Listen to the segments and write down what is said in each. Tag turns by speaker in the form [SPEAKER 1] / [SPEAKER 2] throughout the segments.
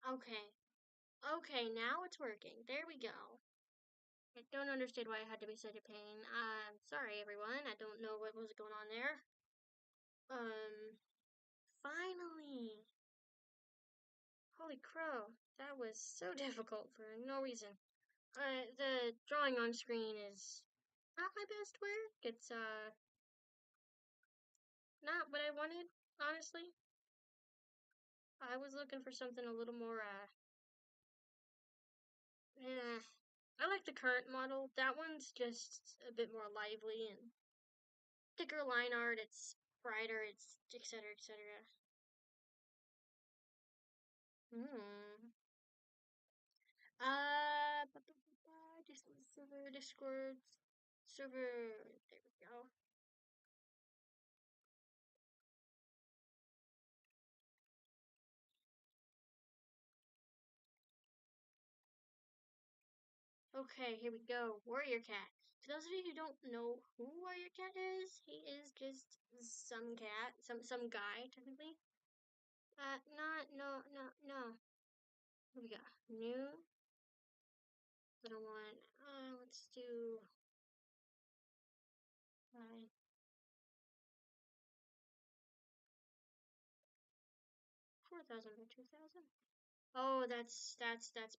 [SPEAKER 1] Okay. Okay, now it's working. There we go. I don't understand why I had to be such a pain. I'm sorry, everyone. I don't know what was going on there. Finally. Holy crow. That was so difficult for no reason. The drawing on screen is not my best work. It's, not what I wanted, honestly. I was looking for something a little more, I like the current model. That one's just a bit more lively and thicker line art. It's brighter. It's etc. etc. Hmm. Just server Discord server. There we go. Okay, here we go. Warriorcat. For those of you who don't know who Warriorcat is, he is just some cat, some guy technically. Not no. Here we go. New little one. Let's do 4,000 by 2,000. Oh, that's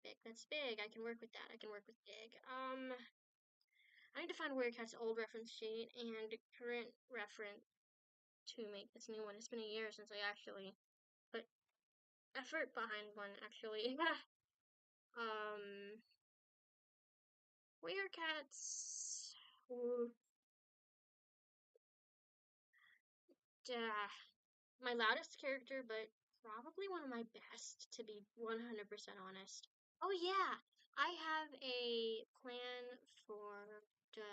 [SPEAKER 1] big. That's big. I can work with that. I can work with big. I need to find Warriorcat's old reference sheet and current reference to make this new one. It's been a year since I actually put effort behind one. Actually, um, Warriorcat's. Uh, my loudest character, but probably one of my best, to be 100% honest. Oh yeah, I have a plan for the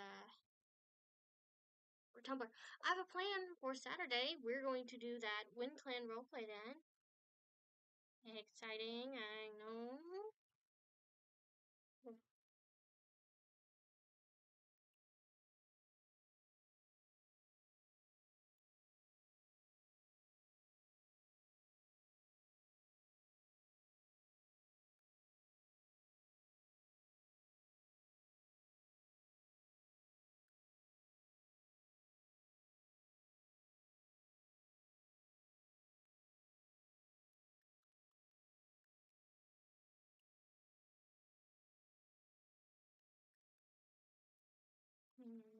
[SPEAKER 1] for Tumblr. I have a plan for Saturday. We're going to do that Win Clan roleplay then. Exciting, I know. Hmm.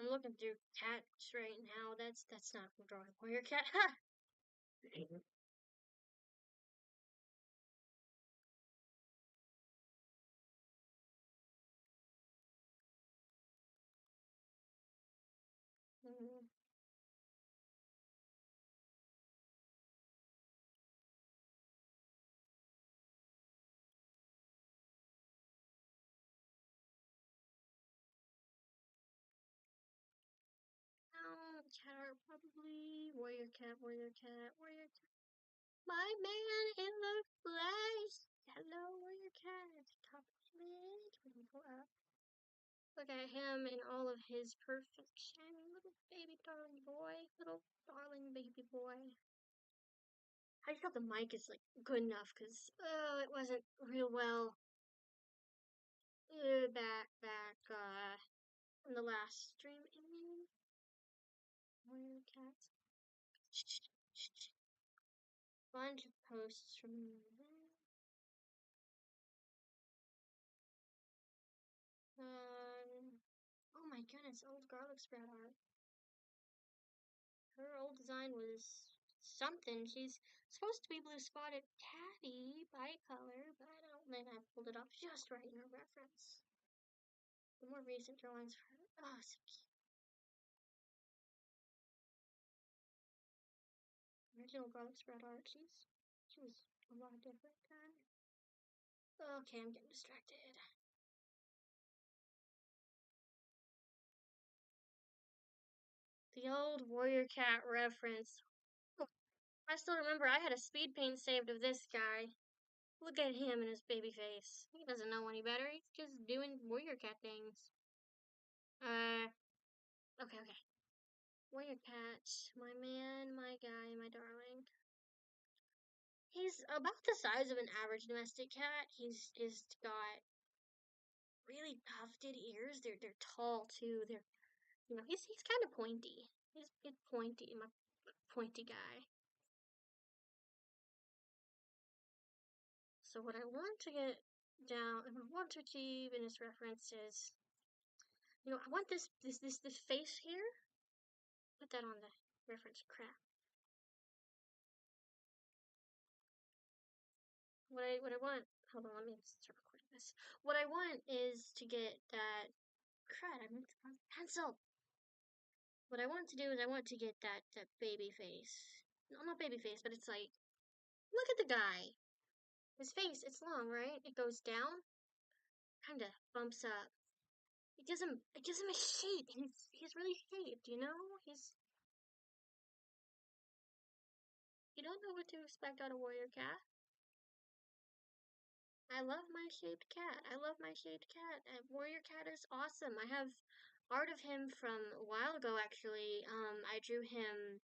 [SPEAKER 1] I'm looking through cats right now. That's not drawing Warriorcat. Ha! Hmm. Cat art probably. Warriorcat. My man in the flesh. Hello, Warriorcat. Top of the list. We can go up. Look at him in all of his perfection. Little baby darling boy. Little darling baby boy. I just hope the mic is like good enough because it wasn't real well back in the last stream. Warriorcat. Bunch of posts from oh my goodness, old garlic sprout art. Her old design was something. She's supposed to be blue spotted tabby bicolor, but I don't think I pulled it off just right in her reference. The more recent drawings for her. Oh, so cute. Original garlic sprout art. She was a lot different kind. Okay, I'm getting distracted. The old Warriorcat reference. I still remember I had a speed paint saved of this guy. Look at him and his baby face. He doesn't know any better. He's just doing Warriorcat things. Okay. Warriorcat, my man, my guy, my darling. He's about the size of an average domestic cat. He's just got really tufted ears. They're tall too. He's kind of pointy. He's pointy, my pointy guy. So what I want to get down, and I want to achieve in this reference is, I want this face here. Put that on the reference. Crap. What I want. Hold on, let me start recording this. What I want is to get that. Crap! I meant the pencil. What I want to do is I want to get that baby face. No, not baby face, but it's like, look at the guy. His face, it's long, right? It goes down, kind of bumps up. It gives him a shape. He's really shaped, You don't know what to expect out of Warriorcat. I love my shaped cat. Warriorcat is awesome. I have art of him from a while ago, actually. I drew him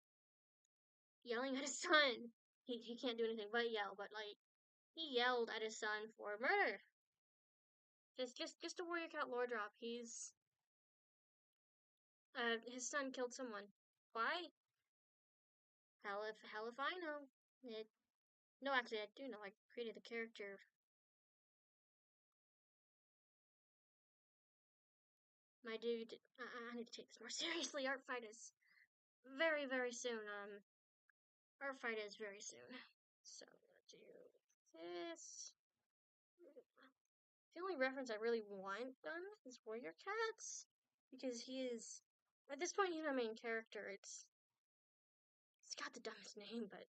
[SPEAKER 1] yelling at his son. He can't do anything but yell, but like he yelled at his son for murder. Just a Warriorcat lore drop. His son killed someone. Why? Hell if I know. No, actually, I do know. I created the character. My dude, I need to take this more seriously. Artfight is very, very soon. Artfight is very soon. So, let's do this. The only reference I really want done is Warriorcats. Because he is, at this point, he's my main character. It's got the dumbest name, but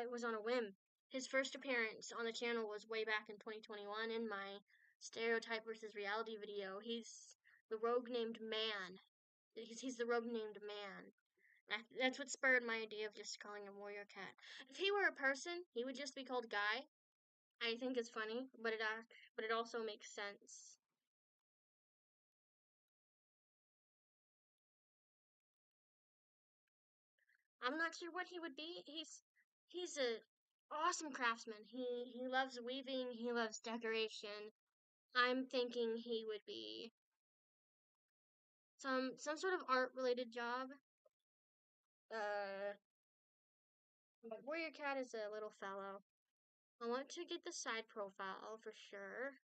[SPEAKER 1] it was on a whim. His first appearance on the channel was way back in 2021 in my stereotype versus reality video. He's the rogue named Man. He's the rogue named Man. That's what spurred my idea of just calling him Warriorcat. If he were a person, he would just be called Guy. I think it's funny, but it also makes sense. I'm not sure what he would be. He's a awesome craftsman. He loves weaving. He loves decoration. I'm thinking he would be some sort of art related job. But Warriorcat is a little fellow. I want to get the side profile for sure.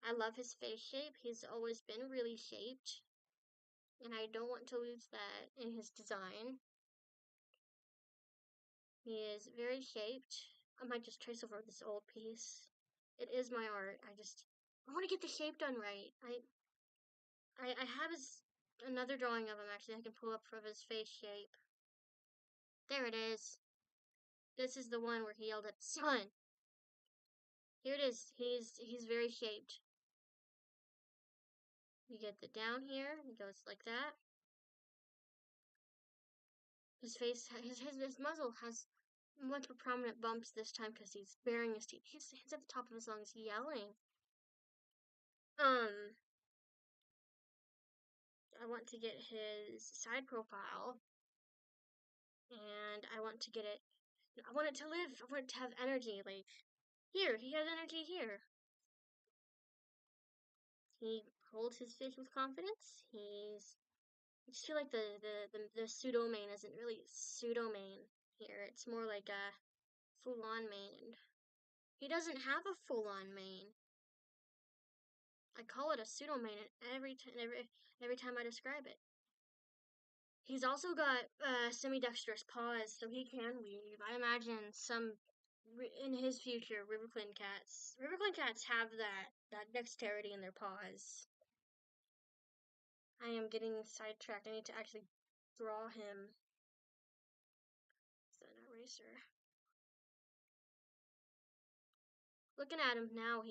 [SPEAKER 1] I love his face shape. He's always been really shaped. And I don't want to lose that in his design. He is very shaped. I might just trace over this old piece. It is my art. I want to get the shape done right. I have another drawing of him actually I can pull up from his face shape. There it is. This is the one where he yelled at son. Here it is. He's very shaped. You get the down here. It goes like that. His face, his muzzle has much more prominent bumps this time because he's baring his teeth. He's at the top of his lungs yelling. I want to get his side profile, and I want to get it. I want it to live. I want it to have energy. Like here, he has energy here. He holds his fish with confidence. I just feel like the pseudo mane isn't really pseudo mane here. It's more like a full on mane. He doesn't have a full on mane. I call it a pseudo mane every time I describe it. He's also got semi-dexterous paws, so he can weave. I imagine in his future, Riverclan cats have that dexterity in their paws. I am getting sidetracked. I need to actually draw him. Is that an eraser? Looking at him now,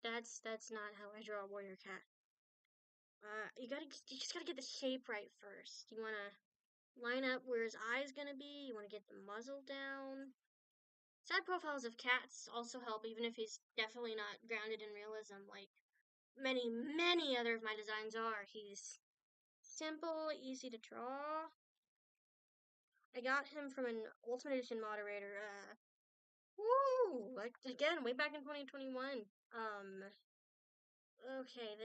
[SPEAKER 1] that's not how I draw a warrior cat. You just gotta get the shape right first. You wanna line up where his eye's gonna be. You wanna get the muzzle down. Side profiles of cats also help, even if he's definitely not grounded in realism, like many other of my designs are. He's simple, easy to draw. I got him from an Ultimate Edition moderator. Like again, way back in 2021. Okay,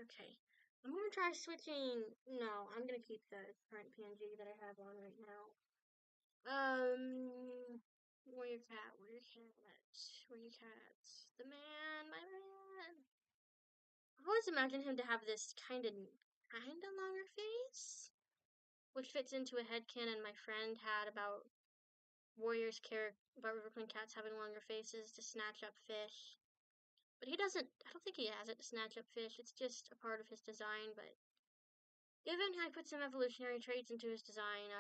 [SPEAKER 1] okay. I'm gonna try switching. No, I'm gonna keep the current PNG that I have on right now. Warrior cat, warrior cat, the man, my man. I've always imagined him to have this kinda longer face, which fits into a headcanon my friend had about about River Queen cats having longer faces to snatch up fish. But he doesn't, I don't think he has it to snatch up fish. It's just a part of his design. But given how I put some evolutionary traits into his design,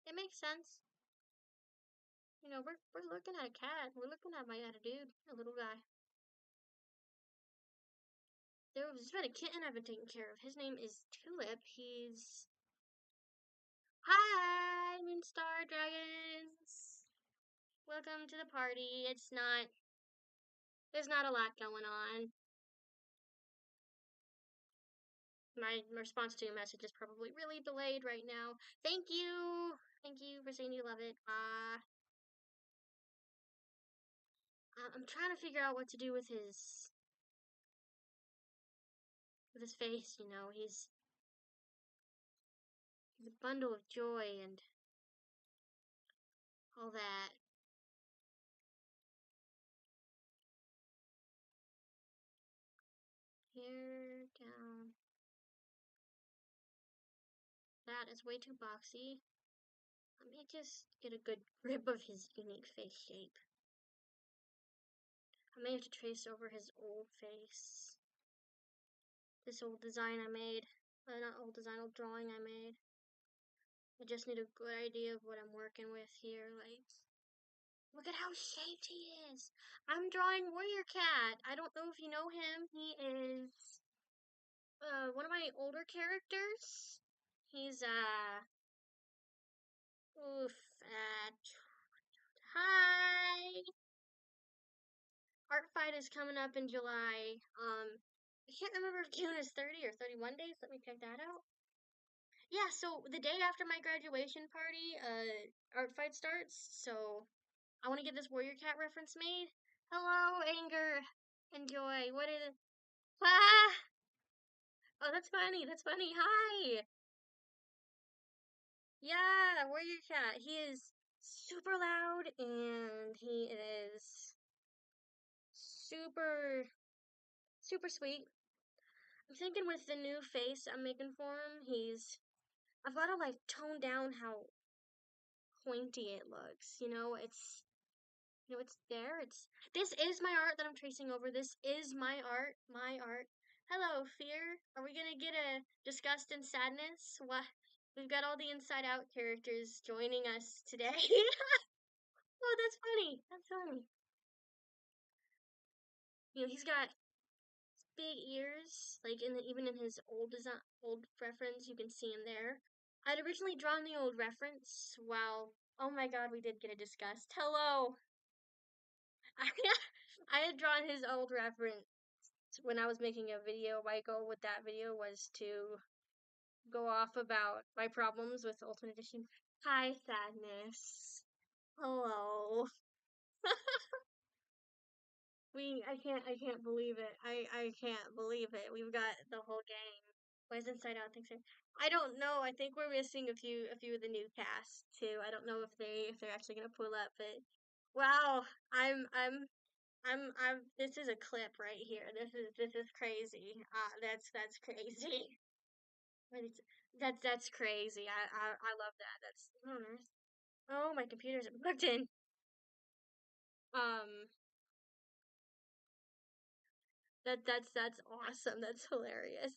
[SPEAKER 1] it makes sense. You know, we're looking at a cat. We're looking at a dude, a little guy. There's been a kitten I've been taking care of. His name is Tulip. Hi, Moonstar Dragons. Welcome to the party. There's not a lot going on. My response to your message is probably really delayed right now. Thank you. Thank you for saying you love it. I'm trying to figure out what to do with his face, you know. He's a bundle of joy and all that. Here, down. That is way too boxy. Let me just get a good grip of his unique face shape. I may have to trace over his old face. This old design I made. Not old design, old drawing I made. I just need a good idea of what I'm working with here. Like, look at how shaped he is. I'm drawing Warriorcat. I don't know if you know him. He is one of my older characters. He's oof, hi. Artfight is coming up in July. I can't remember if June is 30 or 31 days. Let me check that out. Yeah, so the day after my graduation party, Artfight starts. So I want to get this Warriorcat reference made. Hello, anger and joy. What is it? Ah! Oh, that's funny. That's funny. Hi. Yeah, Warriorcat. He is super loud and he is super, super sweet. I'm thinking with the new face I'm making for him, I've got to like tone down how pointy it looks. It's there. This is my art that I'm tracing over. This is my art. My art. Hello, fear. Are we gonna get a disgust and sadness? What? We've got all the Inside Out characters joining us today. Oh, that's funny. That's funny. He's got big ears. Like even in his old reference, you can see him there. I'd originally drawn the old reference while. Oh my God, we did get a disgust. Hello. I had drawn his old reference when I was making a video. My goal with that video was to go off about my problems with Ultimate Edition. Hi, sadness. Hello. I can't believe it. I can't believe it. We've got the whole gang. Why is Inside Out things? I don't know. I think we're missing a few of the new cast too. I don't know if they're actually gonna pull up, but wow, this is a clip right here. This is crazy. That's crazy. But that's crazy. I love that. That's oh, my computer's plugged in. Um, that's awesome. That's hilarious.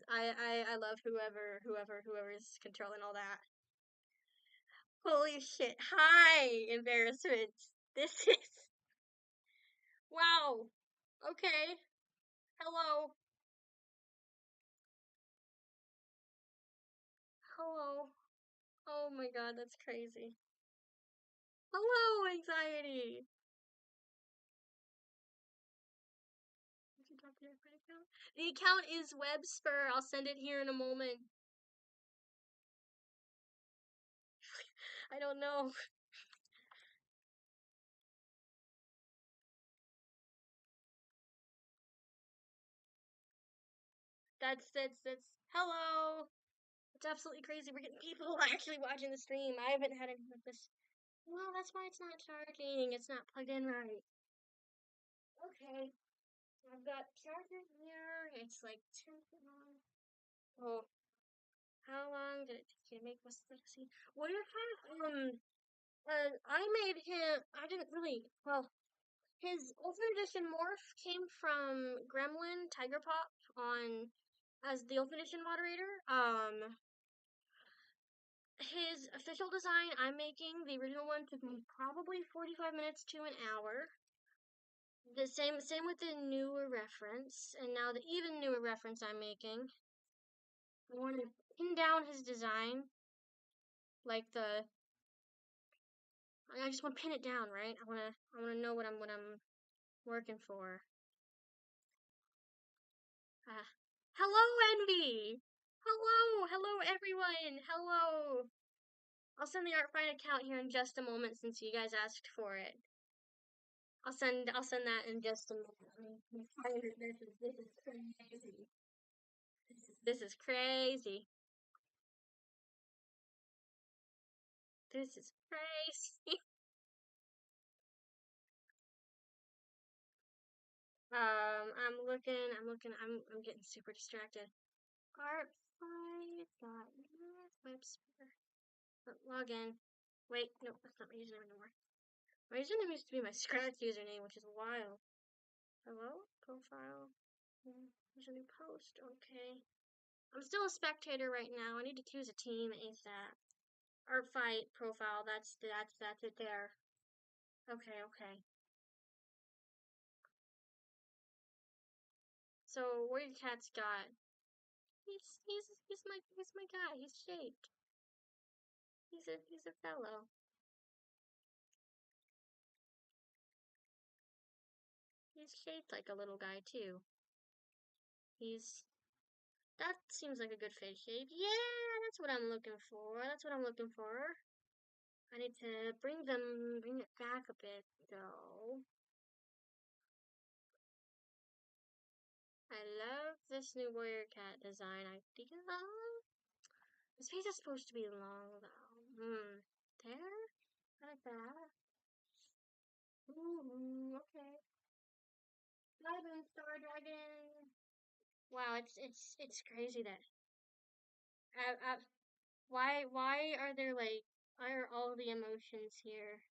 [SPEAKER 1] I love whoever's controlling all that. Holy shit. Hi, embarrassment. This is. Wow. Okay. Hello. Hello. Oh my god, that's crazy. Hello, anxiety. Did you drop your account? The account is Webspur. I'll send it here in a moment. I don't know. That's hello. It's absolutely crazy. We're getting people actually watching the stream. I haven't had anything like this. Well, that's why it's not charging. It's not plugged in right. Okay. I've got charger here. It's like 10 long. Oh, how long did it take you to make? Let's see. Warriorcat. I made him. I didn't really. Well, his Ultimate Edition morph came from Gremlin Tiger Pop on as the Ultimate Edition moderator. His official design I'm making, the original one took me probably 45 minutes to an hour. The same with the newer reference, and now the even newer reference I'm making. I want to pin down his design, like the. I just want to pin it down, right? I wanna know what I'm working for. Hello, Envy. Hello, everyone. Hello. I'll send the Artfight account here in just a moment since you guys asked for it. I'll send that in just a moment. This is crazy. This is crazy. This is crazy. I'm getting super distracted. Artfight.net log in. Wait, no, that's not my username anymore. My username used to be my Scratch username, which is wild. Hello? Profile. There's a new post. Okay. I'm still a spectator right now. I need to choose a team ASAP. Artfight profile. That's it there. Okay. So Warriorcat's got. He's my guy. He's shaped. He's a fellow. He's shaped like a little guy too. That seems like a good face shape. Yeah, that's what I'm looking for. I need to bring it back a bit though. I love this new Warriorcat design idea. His face is supposed to be long though. There? Like that. Ooh, okay. Dragon, Star Dragon. Wow, it's crazy that why are there like why are all the emotions here?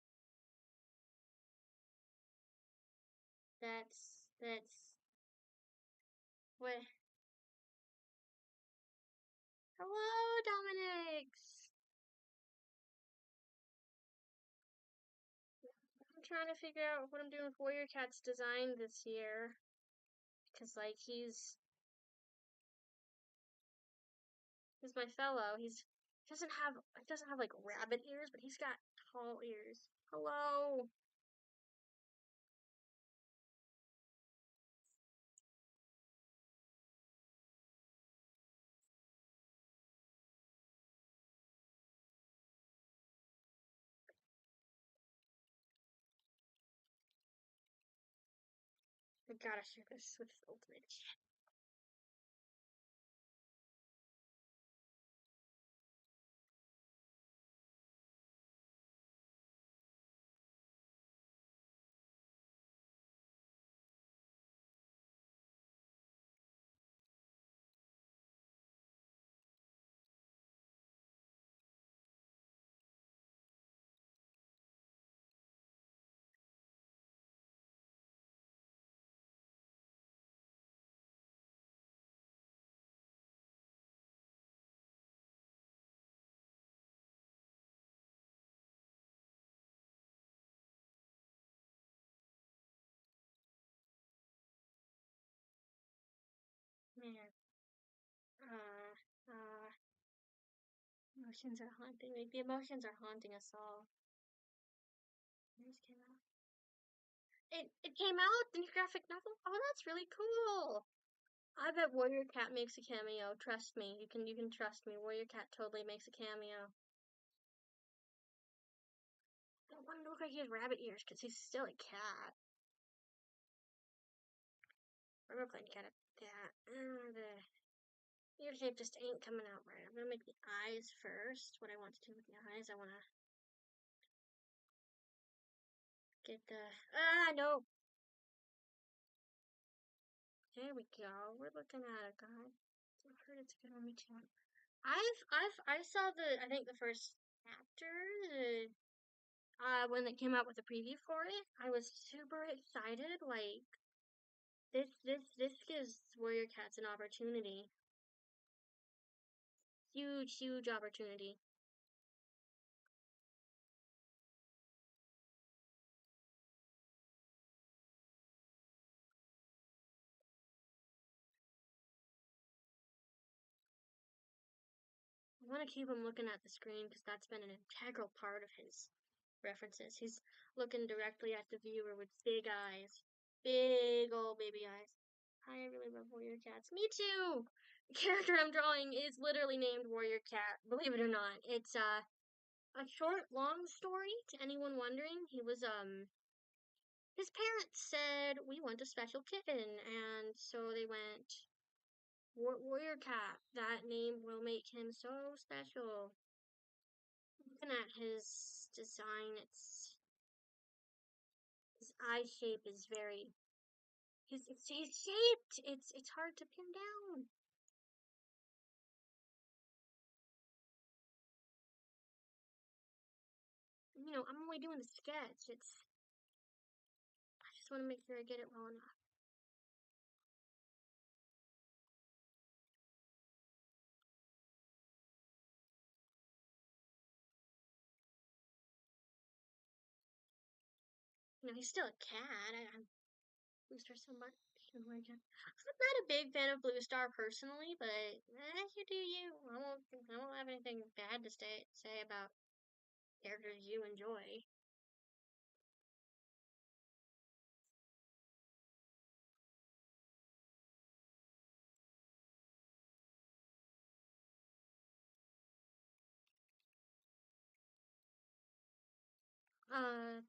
[SPEAKER 1] That's what. Hello, Dominix. I'm trying to figure out what I'm doing with Warriorcat's design this year, because like he's my fellow. He doesn't have like rabbit ears, but he's got tall ears. Hello. I gotta share this with Ultimate. Emotions are haunting me. The emotions are haunting us all. It just came out. It came out, the new graphic novel? Oh, that's really cool. I bet Warriorcat makes a cameo. Trust me. You can trust me. Warriorcat totally makes a cameo. I don't want him to look like he has rabbit ears because he's still a cat. I'm gonna play cat at that. The ear shape just ain't coming out right. I'm gonna make the eyes first. What I want to do with the eyes, I want to get the no. There we go. We're looking at a guy. I heard it's a good one. Me too. I saw I think the first chapter, when it came out with a preview for it. I was super excited. Like this gives Warriorcats an opportunity. Huge opportunity. I want to keep him looking at the screen because that's been an integral part of his references. He's looking directly at the viewer with big eyes. Big old baby eyes. I really love Warriorcats. Me too! The character I'm drawing is literally named Warriorcat, believe it or not. It's a short, long story, to anyone wondering. His parents said, we want a special kitten, and so they went, Warriorcat. That name will make him so special. Looking at his design, his eye shape is very, he's shaped. It's hard to pin down. I'm only doing the sketch. I just want to make sure I get it well enough. He's still a cat. I'm Blue Star so much. I'm not a big fan of Blue Star personally, but you do you. I won't have anything bad to say about characters you enjoy. Uh,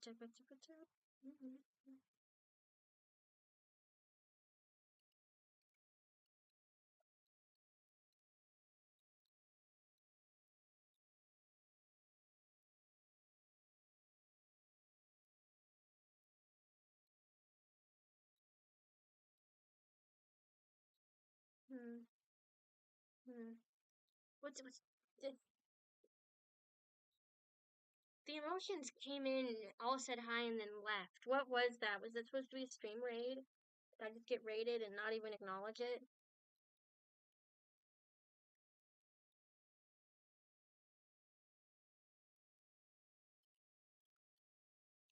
[SPEAKER 1] hmm, hmm. What's the emotions came in, all said hi, and then left. What was that? Was it supposed to be a stream raid? Did I just get raided and not even acknowledge it?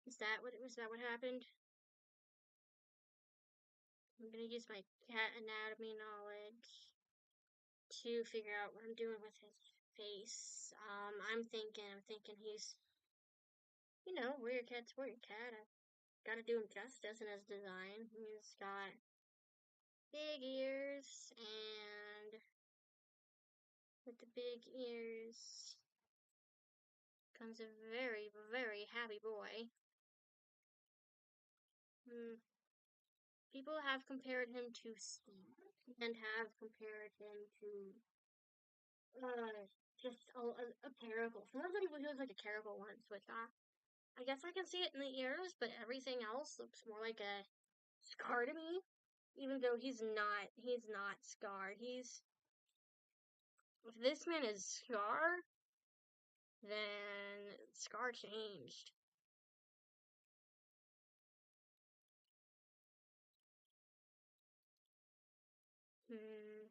[SPEAKER 1] Is that what it was? That what happened? I'm gonna use my cat anatomy knowledge to figure out what I'm doing with his face. I'm thinking he's, Warriorcat's Warriorcat. I gotta do him justice in his design. He's got big ears, and with the big ears comes a very happy boy. Hmm. People have compared him to Steve, and have compared him to just a caracal. Someone said he was like a caracal once, which I guess I can see it in the ears, but everything else looks more like a Scar to me. Even though he's not Scar. If this man is Scar, then Scar changed. Hmm.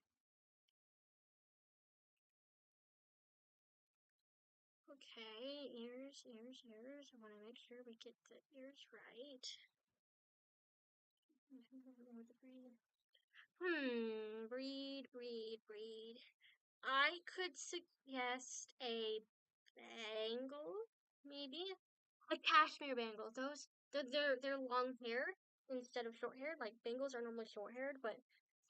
[SPEAKER 1] Okay, ears. I want to make sure we get the ears right. Breed. Breed. I could suggest a bangle, maybe a cashmere bangle. Those they're long hair instead of short hair. Like bangles are normally short haired, but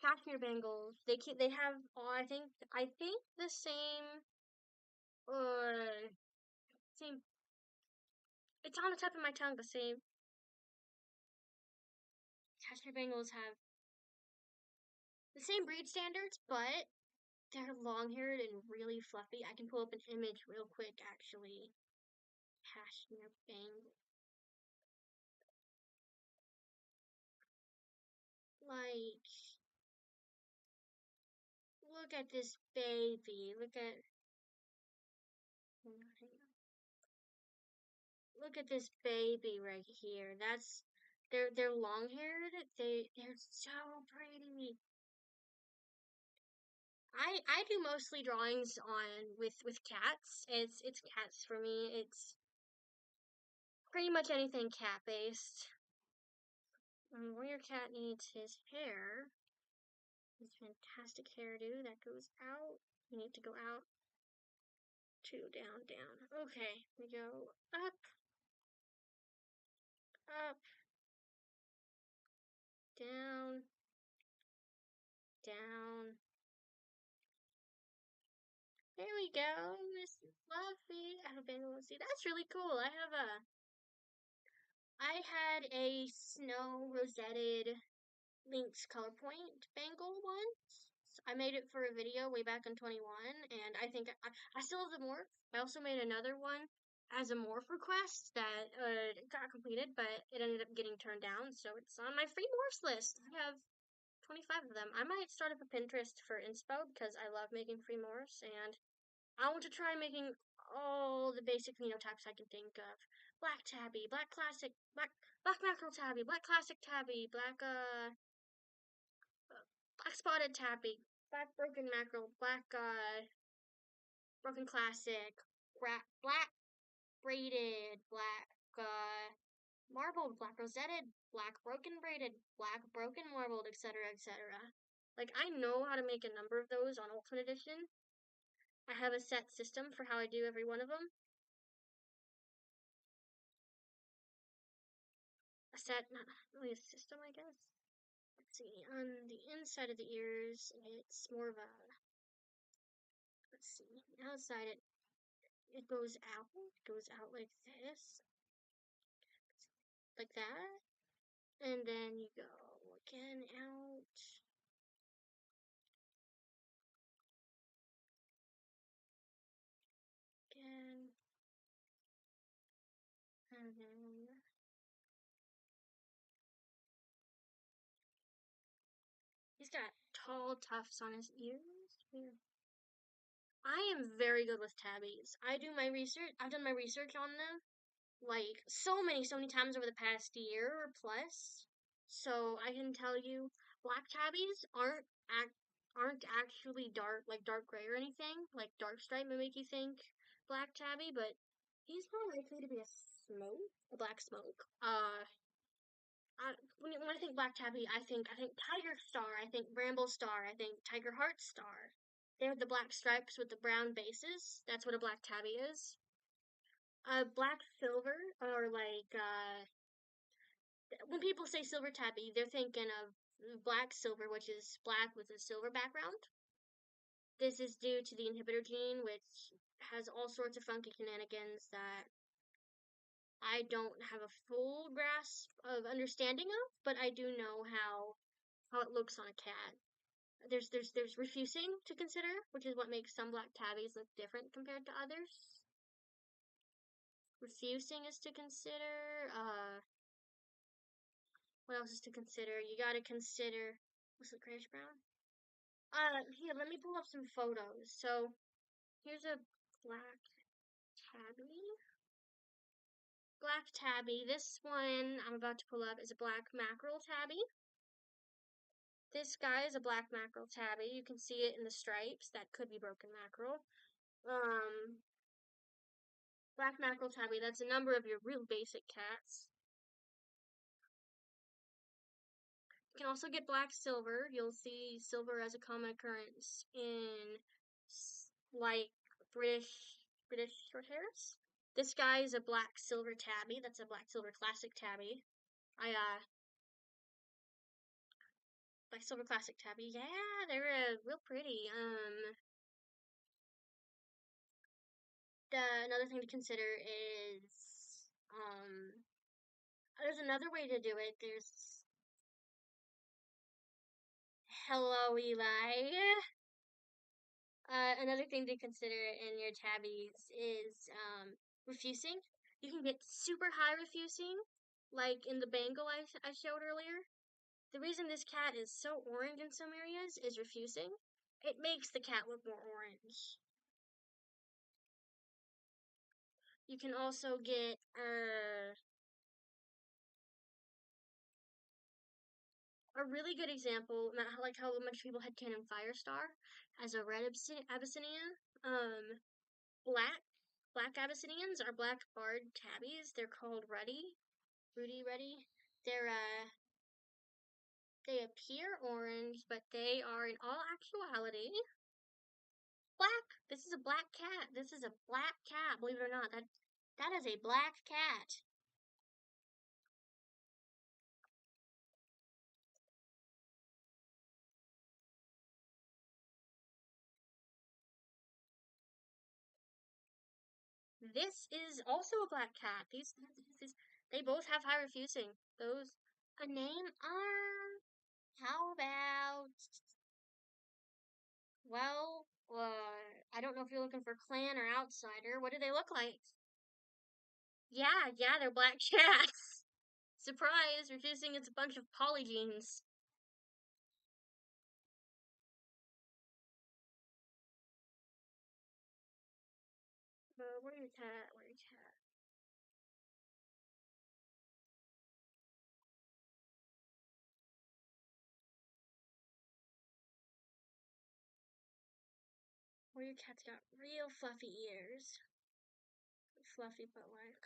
[SPEAKER 1] cashmere bangles they have I think the uh same. It's on the tip of my tongue. The same cashmere bangles have the same breed standards, but they're long haired and really fluffy. I can pull up an image real quick actually. Cashmere bangle. Like, look at this baby. Look at this baby right here. They're long haired. They're so pretty. I do mostly drawings on with cats. It's cats for me. It's pretty much anything cat based. Warriorcat needs his hair. His fantastic hairdo that goes out. You need to go out. Two, down, down. Okay, we go up, up, down, down. There we go, Miss Fluffy. I have been able to see. That's really cool. I had a snow rosetted Lynx color point bangle once. I made it for a video way back in 21, and I think I still have the morph. I also made another one as a morph request that got completed, but it ended up getting turned down, so it's on my free morphs list. I have 25 of them. I might start up a Pinterest for inspo because I love making free morphs, and I want to try making all the basic phenotypes I can think of. Black tabby, black classic, black mackerel tabby, black classic tabby, black spotted tabby, black broken mackerel, black broken classic, black braided, black marbled, black rosetted, black broken braided, black broken marbled, etc., etc. Like I know how to make a number of those on Ultimate Edition. I have a set system for how I do every one of them. Not really a system, I guess. Let's see. On the inside of the ears, it's more of a. Let's see. Outside, it goes out. It goes out like this, like that, and then you go again out. Again, and then he's got tall tufts on his ears. Weird. I am very good with tabbies. I do my research. I've done my research on them like so many times over the past year or plus. So I can tell you, black tabbies aren't actually dark gray or anything. Like dark stripe may make you think black tabby, but he's more likely to be a black smoke. When I think black tabby, I think tiger star, I think bramble star, I think tiger heart star. They have the black stripes with the brown bases. That's what a black tabby is. Black silver, or when people say silver tabby, they're thinking of black silver, which is black with a silver background. This is due to the inhibitor gene, which has all sorts of funky shenanigans that I don't have a full grasp of understanding of, but I do know how it looks on a cat. There's refusing to consider, which is what makes some black tabbies look different compared to others. Refusing is to consider. What else is to consider? You gotta consider. What's the grayish brown? Here, let me pull up some photos. So here's a black tabby. Black tabby. This one I'm about to pull up is a black mackerel tabby. This guy is a black mackerel tabby. You can see it in the stripes. That could be broken mackerel. Black mackerel tabby. That's a number of your real basic cats. You can also get black silver. You'll see silver as a common occurrence in like British short hairs. This guy is a black silver tabby. That's a black silver classic tabby. Black silver classic tabby. Yeah, they're real pretty. Another thing to consider is there's another way to do it. There's hello Eli. Another thing to consider in your tabbies is refusing. You can get super high refusing, like in the Bengal I showed earlier. The reason this cat is so orange in some areas is refusing. It makes the cat look more orange. You can also get a really good example, like how much people had Cannon Firestar as a red Abyssinian. Black Abyssinians are black barred tabbies. They're called Rudy. They appear orange, but they are in all actuality black. This is a black cat. This is a black cat. Believe it or not, that is a black cat. This is also a black cat. They both have high refusing. Those a name. How about? Well, I don't know if you're looking for clan or outsider. What do they look like? Yeah, they're black cats. Surprise! Refusing it's a bunch of polygenes. Warriorcat. Warriorcat's got real fluffy ears. Fluffy but like.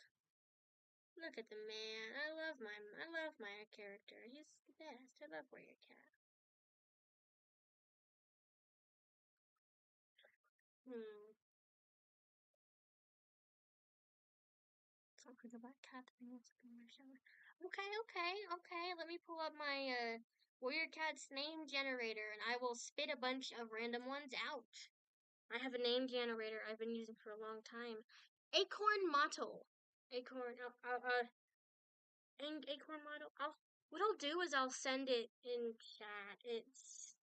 [SPEAKER 1] Look at the man. I love my character. He's the best. I love Warriorcat. Hmm. Talking about cat Okay. Let me pull up my Warriorcat's name generator and I will spit a bunch of random ones out. I have a name generator I've been using for a long time. Acorn Motto. Acorn Acorn Motto. What I'll do is I'll send it in chat. It's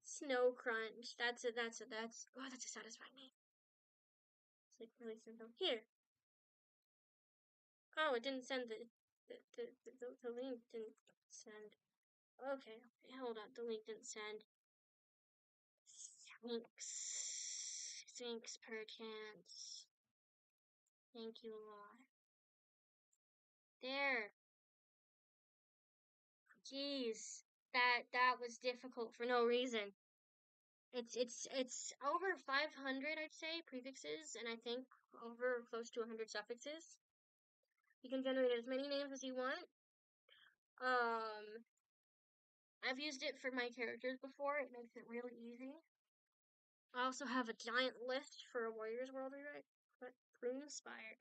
[SPEAKER 1] Snow Crunch. That's a satisfying name. It's like really simple. Here. Oh, it didn't send the link didn't send. Okay, hold on. The link didn't send. Thanks, perchance. Thank you a lot. There. Jeez, that was difficult for no reason. It's over 500, I'd say, prefixes, and I think over close to 100 suffixes. You can generate as many names as you want. I've used it for my characters before. It makes it really easy. I also have a giant list for a Warriors World rewrite. What Broom Spire?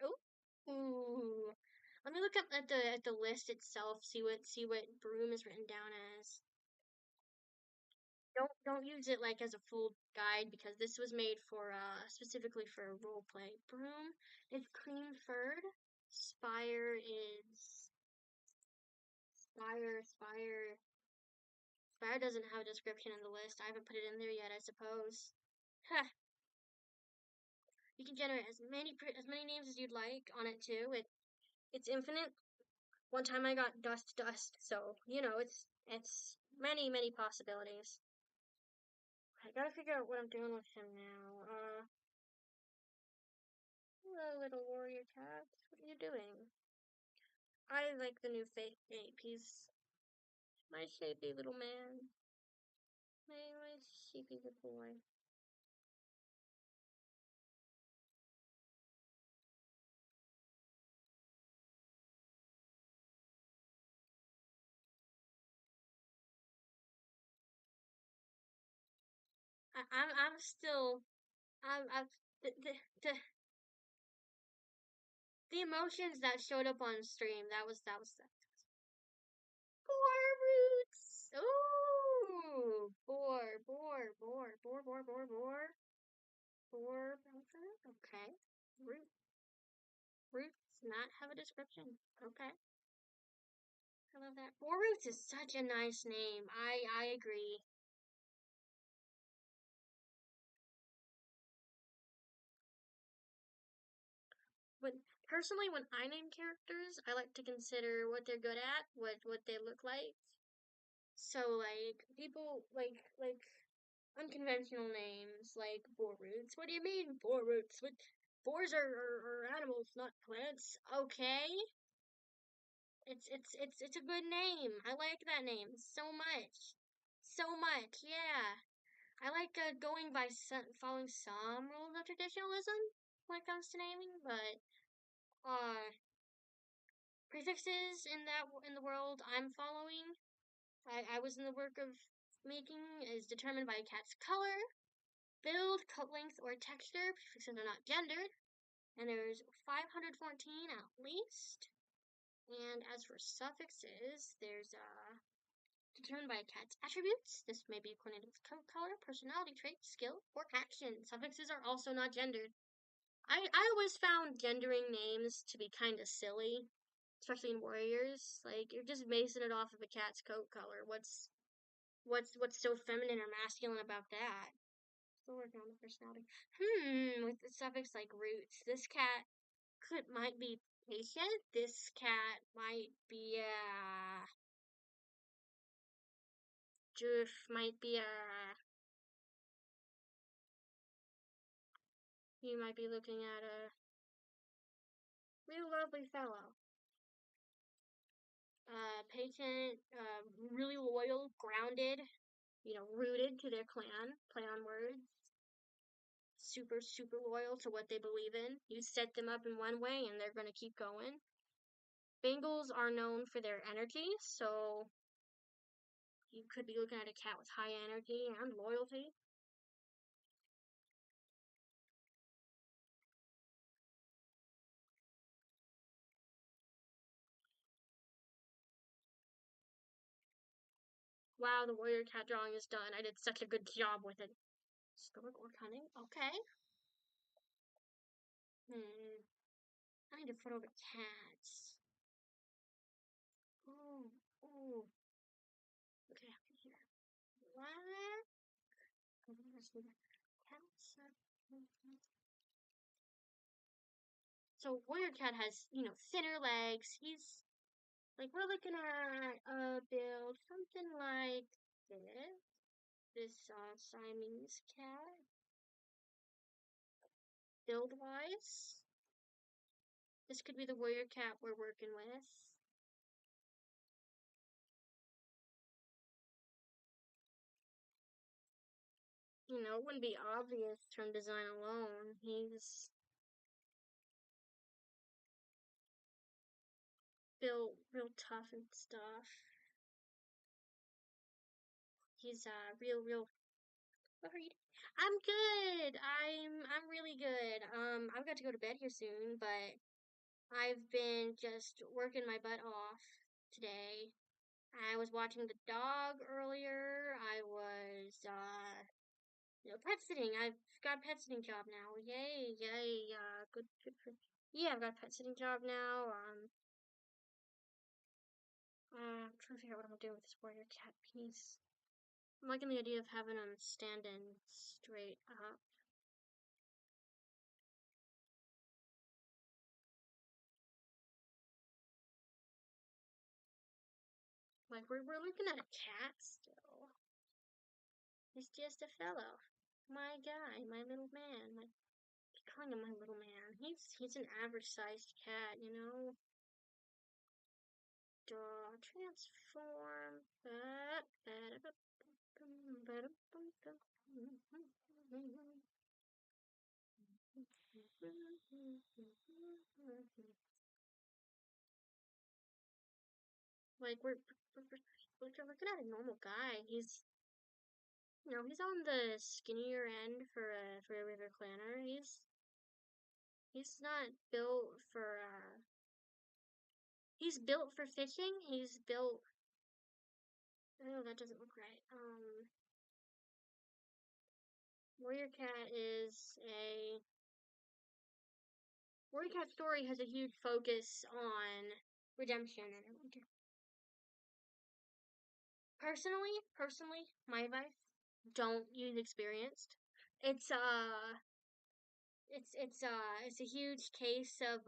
[SPEAKER 1] Ooh. Let me look up at the list itself. See what Broom is written down as. Don't use it like as a full guide because this was made for specifically for role play. Broom is cream furred. Spire is Spire doesn't have a description in the list. I haven't put it in there yet, I suppose. Huh. You can generate as many names as you'd like on it too. It's infinite. One time I got dust, so you know it's many possibilities. I gotta figure out what I'm doing with him now. Hello, little warrior cat. What are you doing? I like the new fake ape. He's my shapy little man. My sheepy little boy. I'm still, I'm the, the the the emotions that showed up on stream. That was that. Boar roots. Ooh, boar. Okay, root. Roots not have a description. Okay. I love that. Boar roots is such a nice name. I agree. When I name characters, I like to consider what they're good at, what they look like. So like people like unconventional names like boar roots. What do you mean boar roots? What boars are animals, not plants. Okay. It's a good name. I like that name so much. So much, yeah. I like going by following some rules of traditionalism when it comes to naming, but prefixes in the world I'm following, I was in the work of making, is determined by a cat's color, build, coat length, or texture. Prefixes are not gendered, and there's 514 at least. And as for suffixes, there's determined by a cat's attributes. This may be according to its coat color, personality trait, skill, or action. Suffixes are also not gendered. I always found gendering names to be kind of silly, especially in Warriors. Like you're just basing it off of a cat's coat color. What's so feminine or masculine about that? Still working on the personality. With the suffix like roots, this cat might be patient. This cat might be might be you might be looking at a real lovely fellow. Patient, really loyal, grounded, rooted to their clan, play on words, super, super loyal to what they believe in. You set them up in one way and they're going to keep going. Bengals are known for their energy, so you could be looking at a cat with high energy and loyalty. Wow, the warrior cat drawing is done. I did such a good job with it. Stoic or cunning? Okay. I need to put over cats. Oh, oh. Okay, here. What? So Warriorcat has, thinner legs. He's like we're looking at a build something like this. This Siamese cat build wise. This could be the warrior cat we're working with. It wouldn't be obvious from design alone. He's built real tough and stuff. He's real. What are you? I'm good. I'm really good. I've got to go to bed here soon, but I've been just working my butt off today. I was watching the dog earlier. I was pet sitting. I've got a pet sitting job now. Yay, yay. Good for. Yeah, I've got a pet sitting job now. I'm trying to figure out what I'm gonna do with this warrior cat piece. I'm liking the idea of having him standing straight up. Like we're looking at a cat still. He's just a fellow. My guy, my little man. Calling him my little man. He's an average sized cat, Transform. Like we're looking at a normal guy. No, he's on the skinnier end for a river clanner. He's not built for he's built for fishing. He's built. Oh, that doesn't look right. Warriorcat is a Warriorcat story has a huge focus on redemption and personally, my advice: don't use experienced. It's it's a huge case of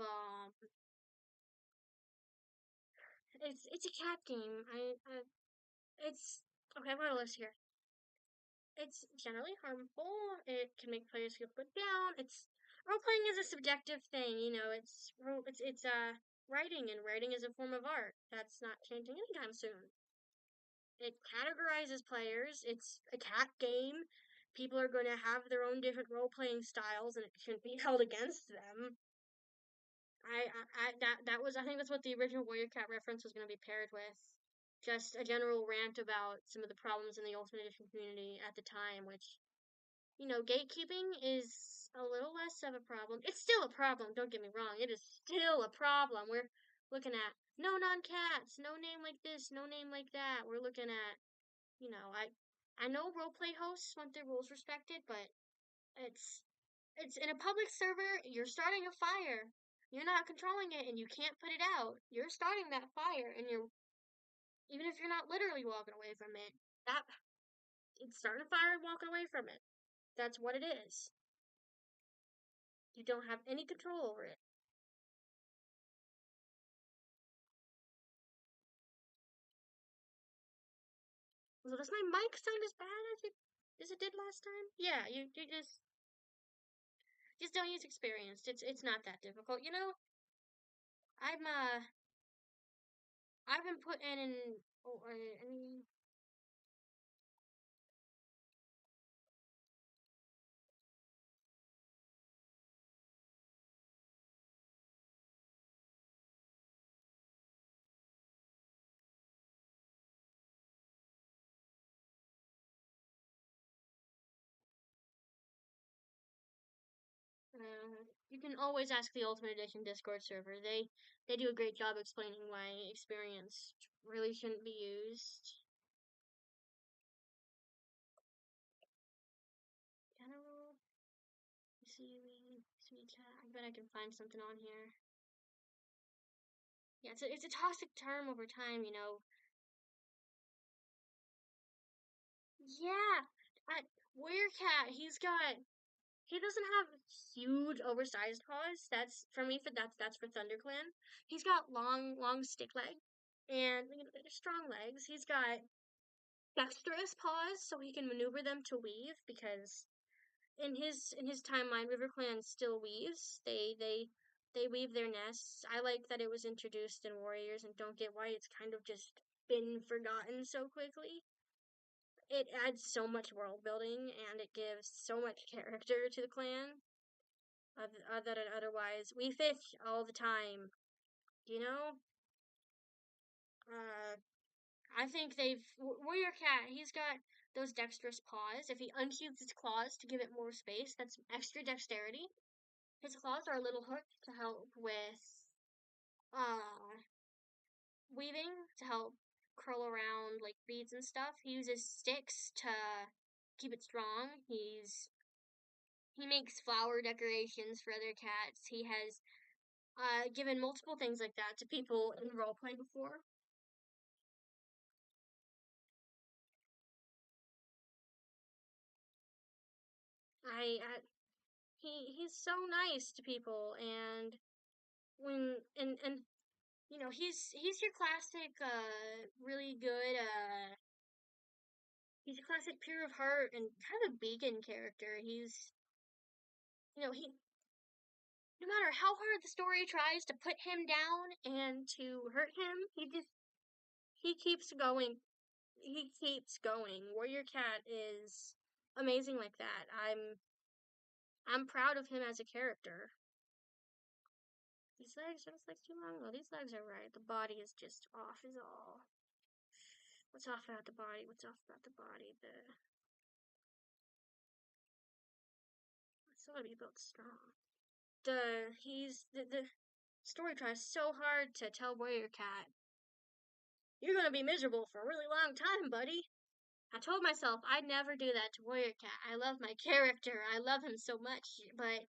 [SPEAKER 1] it's a cat game. It's okay. I'm gonna list here. It's generally harmful. It can make players feel put down. It's role playing is a subjective thing. You know, it's writing, and writing is a form of art. That's not changing anytime soon. It categorizes players. It's a cat game. People are going to have their own different role playing styles, and it shouldn't be held against them. I think that's what the original Warriorcat reference was going to be paired with. Just a general rant about some of the problems in the Ultimate Edition community at the time, which, you know, gatekeeping is a little less of a problem. It's still a problem, don't get me wrong. It is still a problem. We're looking at no non-cats, no name like this, no name like that. We're looking at, you know, I know roleplay hosts want their rules respected, but it's it's in a public server, you're starting a fire. You're not controlling it and you can't put it out. You're starting that fire and you're even if you're not literally walking away from it, that it's starting a fire and walking away from it. That's what it is. You don't have any control over it. So does my mic sound as bad as it did last time? Yeah, you just don't use experienced. It's not that difficult. You know, I'm I've been putting in oh, I mean you can always ask the Ultimate Edition Discord server. They do a great job explaining why experience really shouldn't be used. General, see chat. I bet I can find something on here. Yeah, it's a toxic term over time. You know. Yeah, at Warriorcat, he doesn't have huge oversized paws. That's for me. For that's for ThunderClan. He's got long stick leg, and you know, they're strong legs. He's got dexterous paws, so he can maneuver them to weave. Because in his timeline, RiverClan still weaves. They weave their nests. I like that it was introduced in Warriors, and don't get why it's kind of just been forgotten so quickly. It adds so much world building and it gives so much character to the clan that it otherwise we fish all the time, you know. Uh, I think Warriorcat. He's got those dexterous paws. If he unsheathes his claws to give it more space, that's extra dexterity. His claws are a little hook to help with uh weaving to help curl around like reeds and stuff. He uses sticks to keep it strong. He makes flower decorations for other cats. He has given multiple things like that to people in roleplay before. I he's so nice to people, and when and you know he's your classic really good he's a classic pure of heart and kind of a beacon character. He's you know he no matter how hard the story tries to put him down and to hurt him, he keeps going. He keeps going. Warriorcat is amazing like that. I'm proud of him as a character. These legs, are these legs too long? No, these legs are right. The body is just off is all. What's off about the body? What's off about the body? So to be built strong. The story tries so hard to tell Warriorcat, you're gonna be miserable for a really long time, buddy. I told myself I'd never do that to Warriorcat. I love my character. I love him so much, but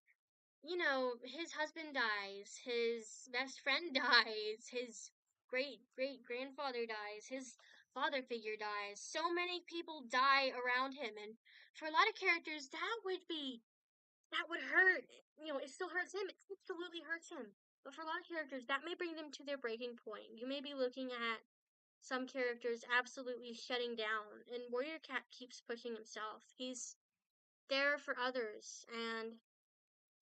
[SPEAKER 1] you know, his husband dies, his best friend dies, his great grandfather dies, his father figure dies. So many people die around him, and for a lot of characters, that would hurt. You know, it still hurts him. It absolutely hurts him. But for a lot of characters, that may bring them to their breaking point. You may be looking at some characters absolutely shutting down, and Warriorcat keeps pushing himself. He's there for others, and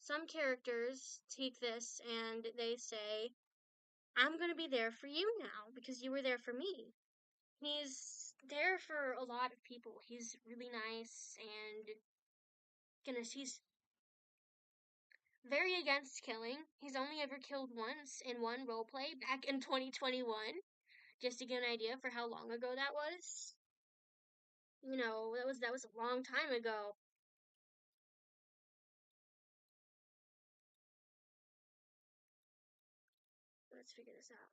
[SPEAKER 1] some characters take this and they say, I'm going to be there for you now because you were there for me. He's there for a lot of people. He's really nice and goodness, he's very against killing. He's only ever killed once in one roleplay back in 2021, just to get an idea for how long ago that was. You know, that was a long time ago. Let's figure this out.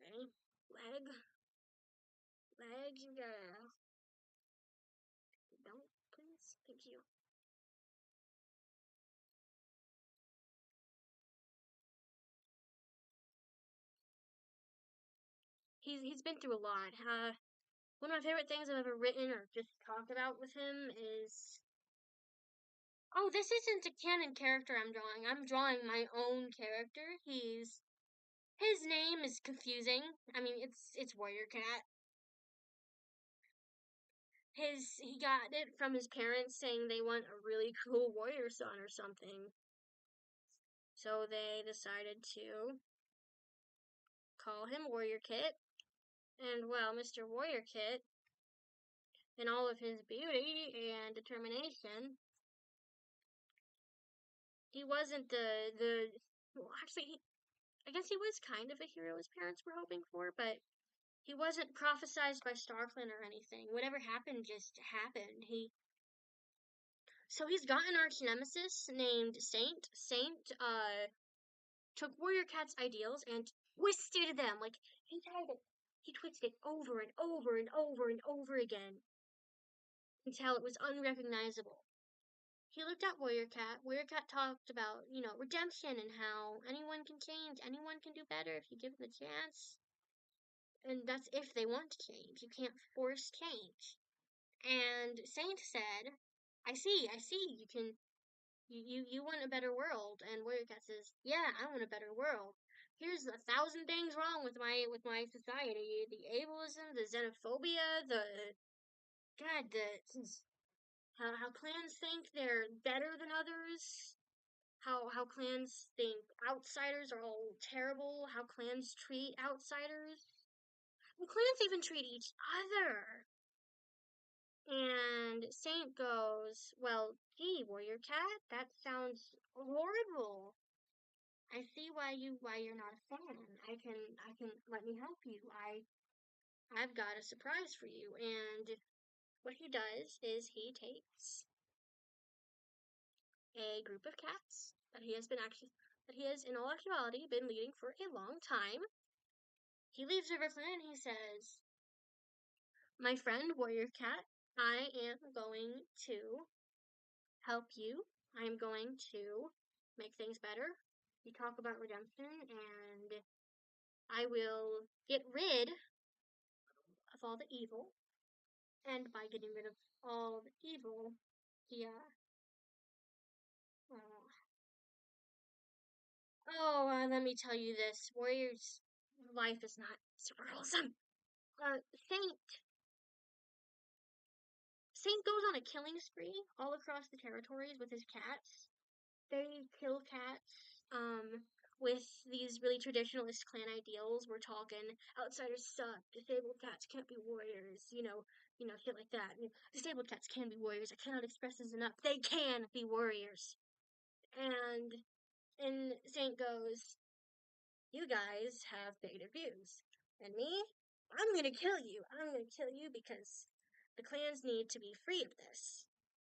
[SPEAKER 1] Okay. Leg, you gotta don't please. Thank you. He's been through a lot. One of my favorite things I've ever written or just talked about with him is, oh, this isn't a canon character I'm drawing. I'm drawing my own character. His name is confusing. I mean, it's Warriorcat. He got it from his parents saying they want a really cool warrior son or something. So they decided to call him Warriorkit. And well, Mr. Warriorkit, in all of his beauty and determination, he wasn't well, actually, I guess he was kind of a hero his parents were hoping for, but he wasn't prophesized by StarClan or anything. Whatever happened just happened. So he's got an arch nemesis named Saint. Saint took Warriorcat's ideals and twisted them. Like he twisted it over and over and over and over again until it was unrecognizable. He looked at Warriorcat. Warriorcat talked about, you know, redemption and how anyone can change, anyone can do better if you give them a chance. And that's if they want to change. You can't force change. And Saint said, I see, you want a better world. And Warriorcat says, yeah, I want a better world. Here's 1,000 things wrong with my society. The ableism, the xenophobia, how clans think they're better than others. How clans think outsiders are all terrible, how clans treat outsiders. And clans even treat each other. And Saint goes, well, gee, Warriorcat, that sounds horrible. I see why you're not a fan. I can let me help you. I've got a surprise for you. And what he does is he takes a group of cats that he has in all actuality been leading for a long time. He leaves Riverfland and he says, my friend Warriorcat, I am going to help you. I am going to make things better. We talk about redemption, and I will get rid of all the evil. And by getting rid of all the evil, he, uh, let me tell you this. Warrior's life is not super wholesome. Uh, Saint, Saint goes on a killing spree all across the territories with his cats. They kill cats, with these really traditionalist clan ideals. We're talking outsiders suck, disabled cats can't be warriors, shit like that. Disabled cats can be warriors. I cannot express this enough. They can be warriors. And Saint goes, you guys have bigoted views. And me? I'm gonna kill you. I'm gonna kill you because The clans need to be free of this.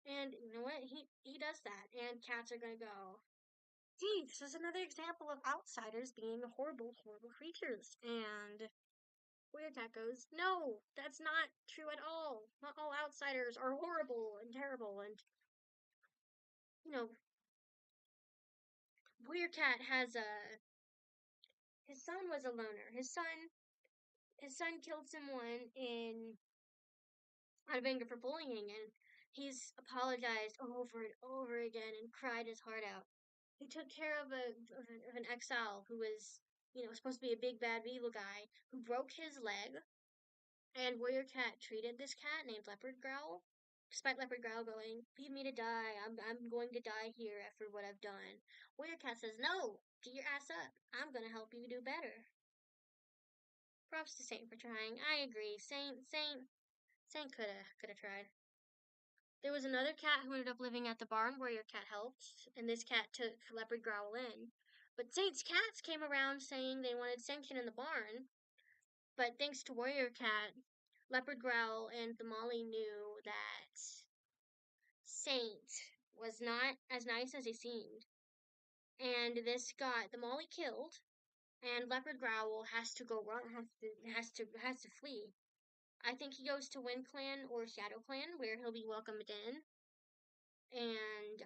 [SPEAKER 1] And you know what? He does that. And cats are gonna go, gee, this is another example of outsiders being horrible, horrible creatures. And Warriorcat goes, no, that's not true at all. Not all outsiders are horrible and terrible. And, you know, Warriorcat has a, his son was a loner. His son killed someone in out of anger for bullying, and he's apologized over and over again and cried his heart out. He took care of an exile who was, supposed to be a big bad evil guy who broke his leg, and Warriorcat treated this cat named Leopard Growl. Despite Leopard Growl going, leave me to die, I'm going to die here after what I've done. Warriorcat says, no, get your ass up. I'm gonna help you do better. Props to Saint for trying. I agree. Saint coulda tried. There was another cat who ended up living at the barn where your cat helped, and this cat took Leopard Growl in. But Saint's cats came around saying they wanted sanction in the barn. But thanks to Warriorcat, Leopard Growl and the Molly knew that Saint was not as nice as he seemed. And this got the Molly killed, and Leopard Growl has to go run, has to flee. I think he goes to Wind Clan or Shadow Clan, where he'll be welcomed in. And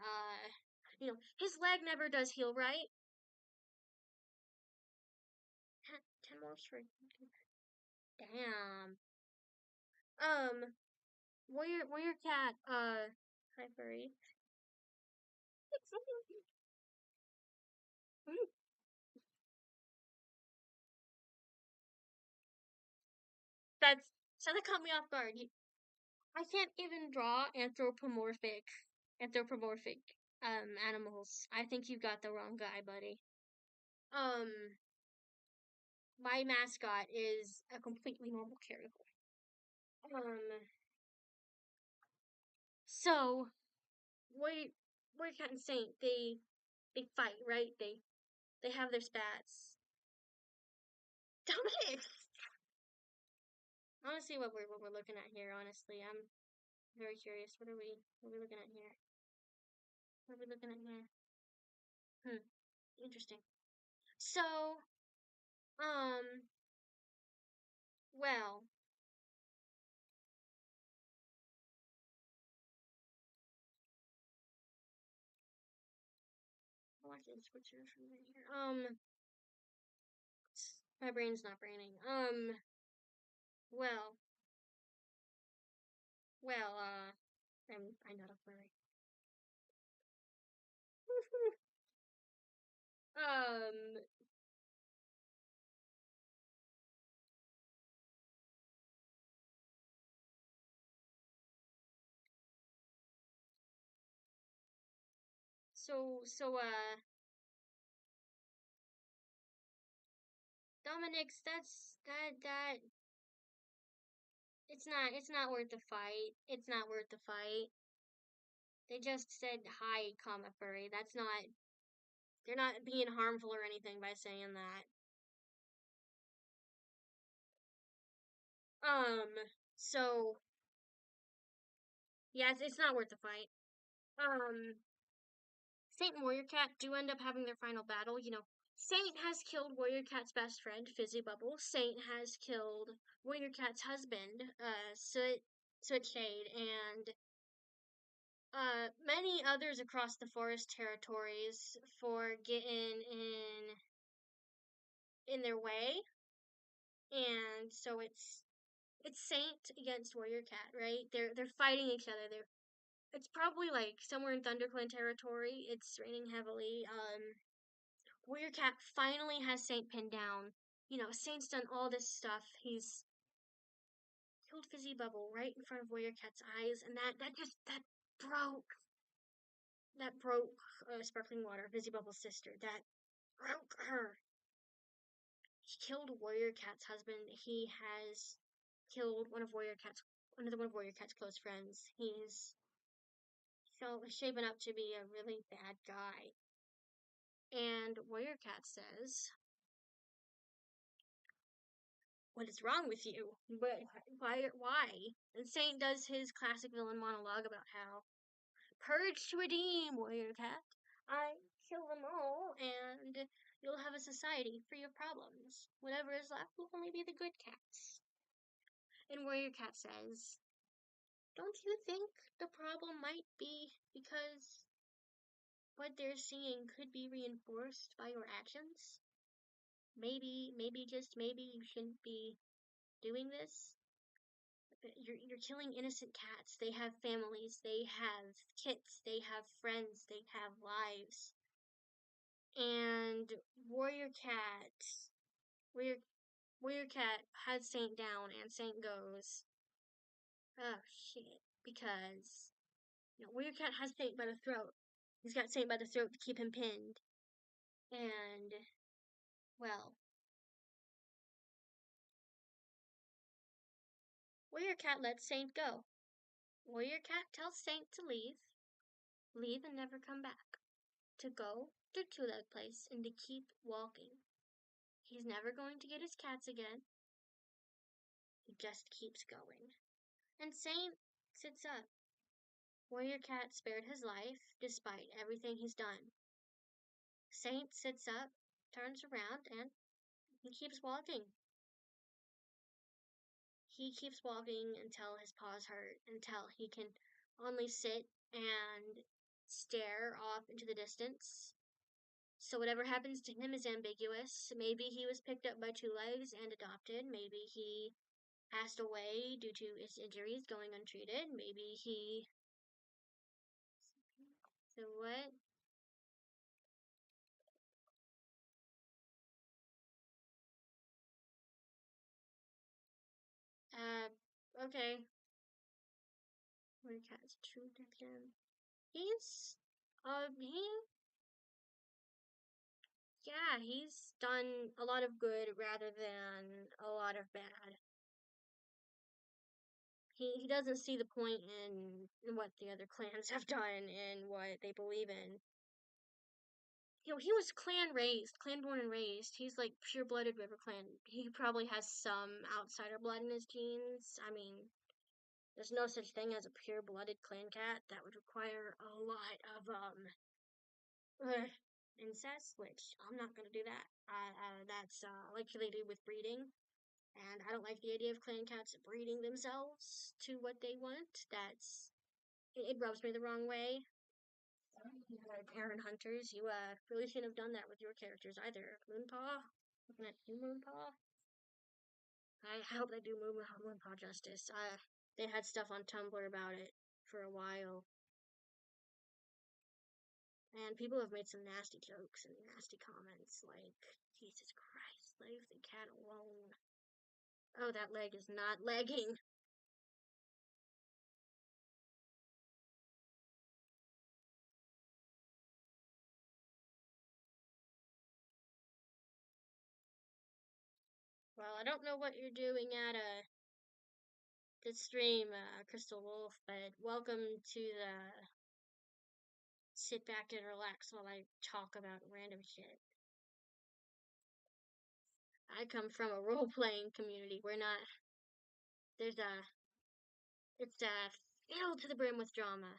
[SPEAKER 1] his leg never does heal right. 10 more for damn. Warriorcat, hi furry. That's so that caught me off guard. I can't even draw anthropomorphic animals. I think you got the wrong guy, buddy. Um, my mascot is a completely normal character. Um, so Warriorcat and Saint, they fight, right? They have their spats. Dominic! I want to see what we're looking at here, honestly. I'm very curious. What are we looking at here? What are we looking at here? Interesting. So, um, well, I'll watch the switches from here. My brain's not braining. Well, I'm not a furry. um, so, Dominic's, that, it's not worth the fight. It's not worth the fight. They just said hi, comma furry. They're not being harmful or anything by saying that. Um, so, yeah, it's not worth the fight. Saint and Warriorcat do end up having their final battle. Saint has killed Warriorcat's best friend, Fizzy Bubble. Saint has killed Warriorcat's husband, Soot Shade, and many others across the forest territories for getting in their way. And so it's Saint against Warriorcat, right? They're fighting each other. It's probably like somewhere in ThunderClan territory. It's raining heavily. Warriorcat finally has Saint pinned down. Saint's done all this stuff. He's killed Fizzy Bubble right in front of Warriorcat's eyes, and that broke Sparkling Water, Fizzy Bubble's sister. That broke her. He killed Warriorcat's husband. He has killed another one of Warriorcat's close friends. He's shaping up to be a really bad guy. And Warriorcat says, what is wrong with you? But why? And Saint does his classic villain monologue about how purge to redeem, warrior cat. I kill them all, and you'll have a society free of problems. Whatever is left will only be the good cats. And warrior cat says, don't you think the problem might be because what they're seeing could be reinforced by your actions? Maybe just maybe you shouldn't be doing this. You're killing innocent cats. They have families, they have kits, they have friends, they have lives. And Warrior Cat, Warrior, Warrior Cat has Saint down, and Saint goes, oh shit, because Warrior Cat has Saint by the throat. He's got Saint by the throat to keep him pinned, and well, Warrior Cat lets Saint go. Warrior Cat tells Saint to leave and never come back, to go to Two-Leg Place and to keep walking. He's never going to get his cats again. He just keeps going. And Saint sits up. Warrior Cat spared his life despite everything he's done. Saint sits up, turns around, and he keeps walking. He keeps walking until his paws hurt, until he can only sit and stare off into the distance. So whatever happens to him is ambiguous. Maybe he was picked up by Two Legs and adopted. Maybe he passed away due to his injuries going untreated. Maybe he... So what? Okay. Where Cat's true again. He's, he's done a lot of good rather than a lot of bad. He doesn't see the point in what the other clans have done and what they believe in. He was clan born and raised. He's like pure-blooded River Clan. He probably has some outsider blood in his genes. I mean, there's no such thing as a pure-blooded clan cat. That would require a lot of, incest, which I'm not gonna do that. That's, like they do with breeding. And I don't like the idea of clan cats breeding themselves to what they want. It rubs me the wrong way. Aaron Hunters, you really shouldn't have done that with your characters either. Moonpaw? Looking at you, Moonpaw? I hope they do Moonpaw justice. They had stuff on Tumblr about it for a while. And people have made some nasty jokes and nasty comments, like, Jesus Christ, leave the cat alone. Oh, that leg is not legging. Well, I don't know what you're doing at the stream, Crystal Wolf, but welcome to the sit back and relax while I talk about random shit. I come from a role-playing community. We're not, there's it's filled to the brim with drama.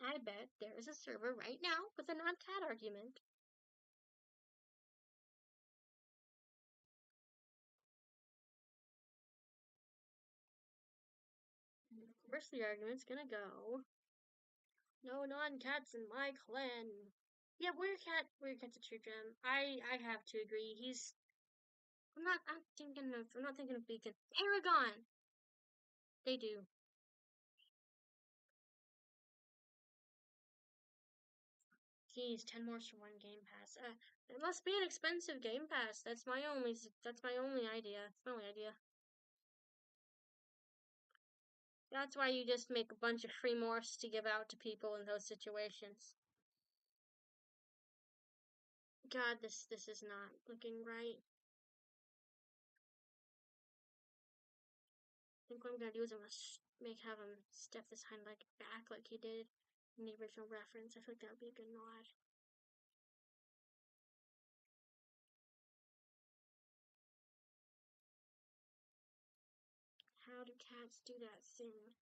[SPEAKER 1] I bet there is a server right now with a non-cat argument. And of course the argument's gonna go, no non-cats in my clan. Yeah, Warriorcat's a true gem. I have to agree. I'm not thinking of Beacon. Paragon! They do. Geez, 10 more for one Game Pass. It must be an expensive Game Pass. That's my only idea. It's my only idea. That's why you just make a bunch of free morphs to give out to people in those situations. God, this is not looking right. I think what I'm gonna do is I'm gonna have him step this hind leg back like he did in the original reference. I feel like that would be a good nod. How do cats do that thing?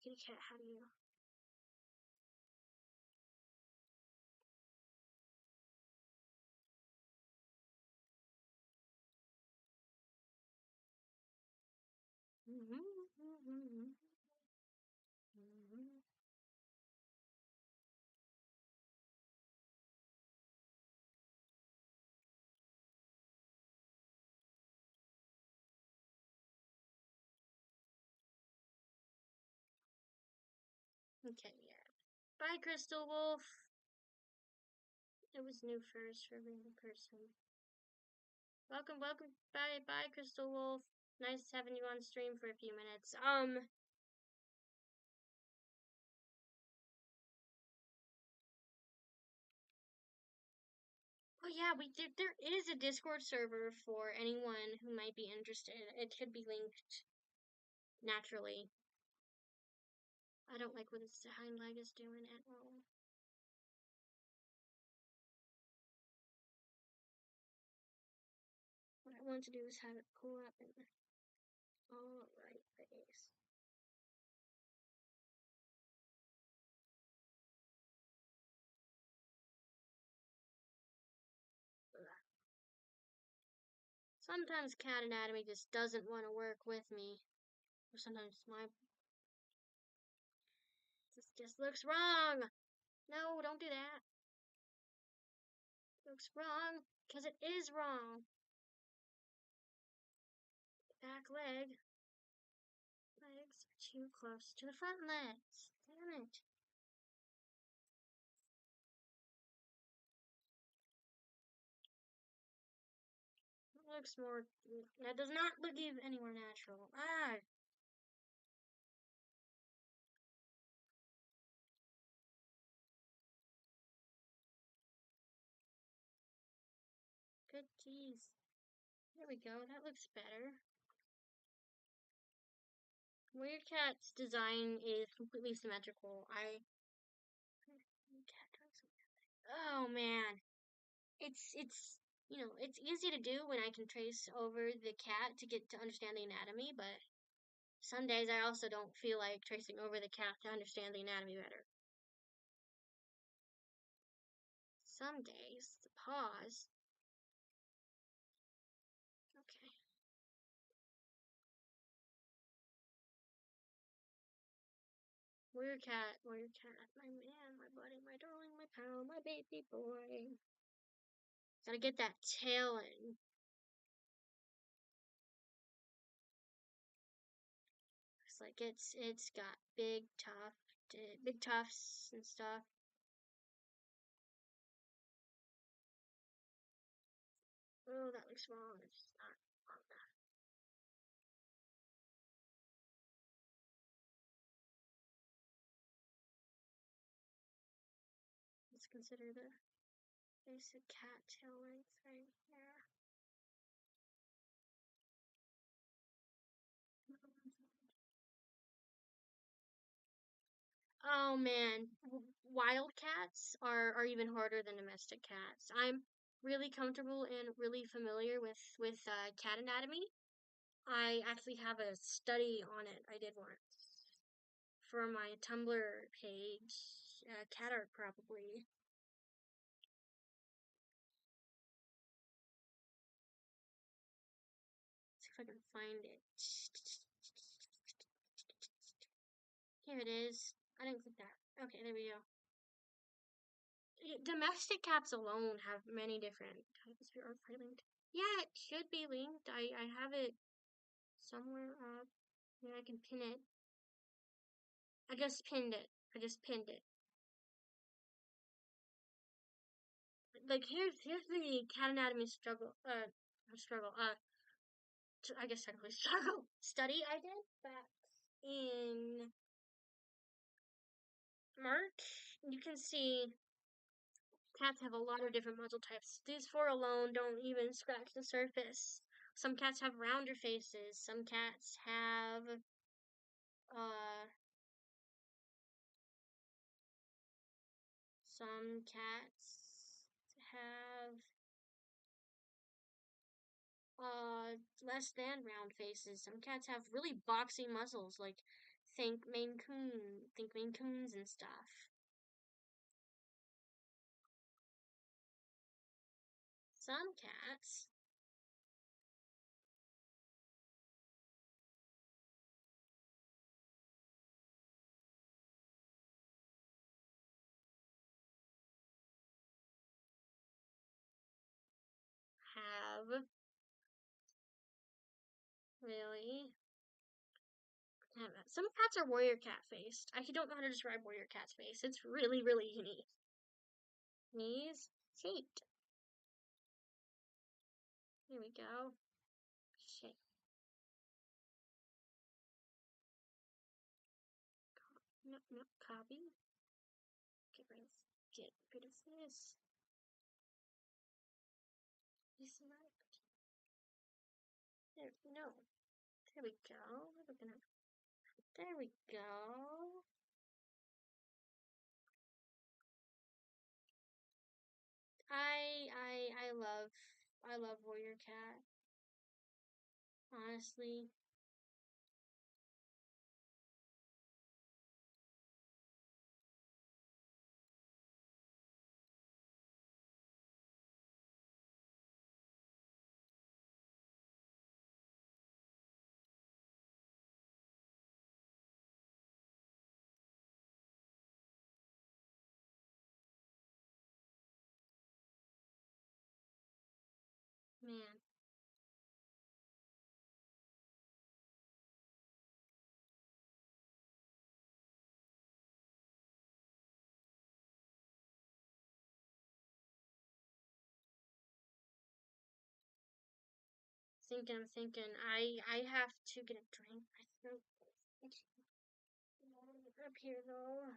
[SPEAKER 1] Kitty cat, how do you? Okay, yeah. Bye, Crystal Wolf. It was new first for me in person. Welcome. Bye, Crystal Wolf. Nice having you on stream for a few minutes. Oh yeah, there is a Discord server for anyone who might be interested. It could be linked naturally. I don't like what its hind leg is doing at all. What I want to do is have it pull up in all right face. Sometimes cat anatomy just doesn't want to work with me. Or sometimes this just looks wrong. No, don't do that. It looks wrong because it is wrong. Back legs are too close to the front legs. Damn it. It looks more. That does not look even anywhere natural. Ah. Good tease. There we go. That looks better. Warriorcat's design is completely symmetrical. Oh man, it's it's easy to do when I can trace over the cat to get to understand the anatomy, but some days I also don't feel like tracing over the cat to understand the anatomy better. Some days the paws. Okay. Warriorcat, my man, my buddy, my darling, my pal, my baby boy. Gotta get that tail in. Looks like it's got big tufts and stuff. Oh, that looks wrong. It's not wrong enough. Let's consider the basic cat tail length right here. Oh man, wild cats are even harder than domestic cats. I'm really comfortable and really familiar with cat anatomy. I actually have a study on it. I did once for my Tumblr page, cat art probably. Let's see if I can find it. Here it is. I didn't click that. Okay, there we go. Domestic cats alone have many different types of Artfight linked. Yeah, it should be linked. I have it somewhere up. Yeah, I can pin it. I just pinned it. Like here's the cat anatomy I guess technically struggle study I did back in March. You can see cats have a lot of different muzzle types. These four alone don't even scratch the surface. Some cats have rounder faces. Some cats have Some cats have less than round faces. Some cats have really boxy muzzles, like think Maine Coons and stuff. Some cats have really. Some cats are warrior cat faced. I don't know how to describe warrior cat's face. It's really, really unique. Knees shaped. Here we go. Shape. No, no, copy. Get rid of this. Deselect. There, no. There we go. There we go. I love Warrior Cat. Honestly, man. I'm thinking. I have to get a drink. My throat is up here though.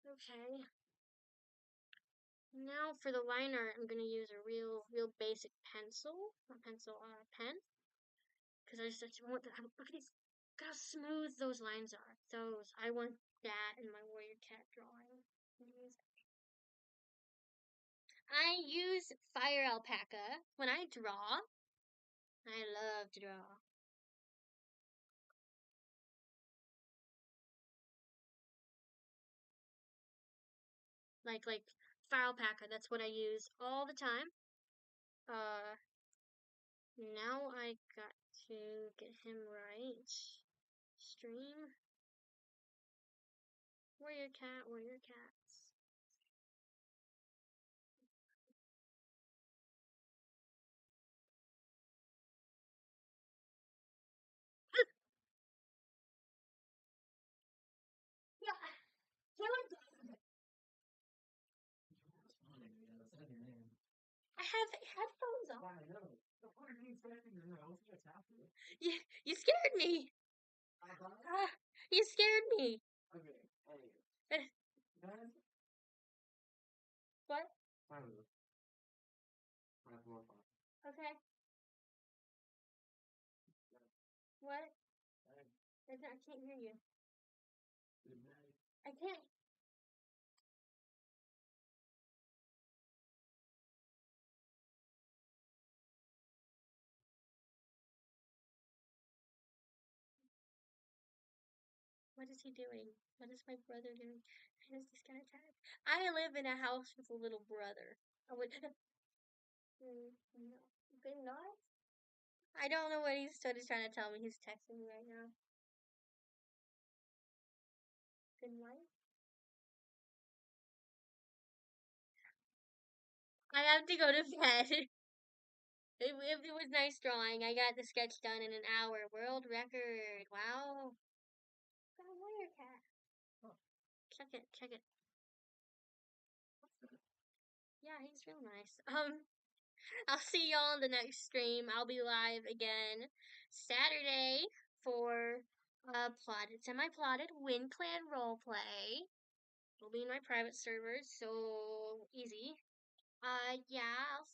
[SPEAKER 1] Okay. Now for the liner, I'm gonna use a real basic pencil, pen, because I just want look at these, look how smooth those lines are. I want that in my Warrior Cat drawing. I use fire alpaca when I draw. I love to draw. Like fire alpaca. That's what I use all the time. Now I got to get him right. Stream. Warrior cats. Yeah, I have headphones on. You scared me. You scared me. What? Okay. What? I can't hear you. I can't. What is he doing? What is my brother doing? Why does this guy attack? I live in a house with a little brother. I would. No. Good night. I don't know what he's trying to tell me. He's texting me right now. Good night. I have to go to bed. It was nice drawing. I got the sketch done in an hour. World record. Wow. Got a Warriorcat. Oh. Check it. Yeah, he's real nice. I'll see y'all in the next stream. I'll be live again Saturday for semi-plotted Win Clan roleplay. It'll be in my private servers, so easy. Yeah.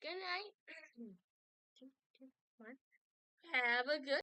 [SPEAKER 1] Good night. 2, 2, 1. Have a good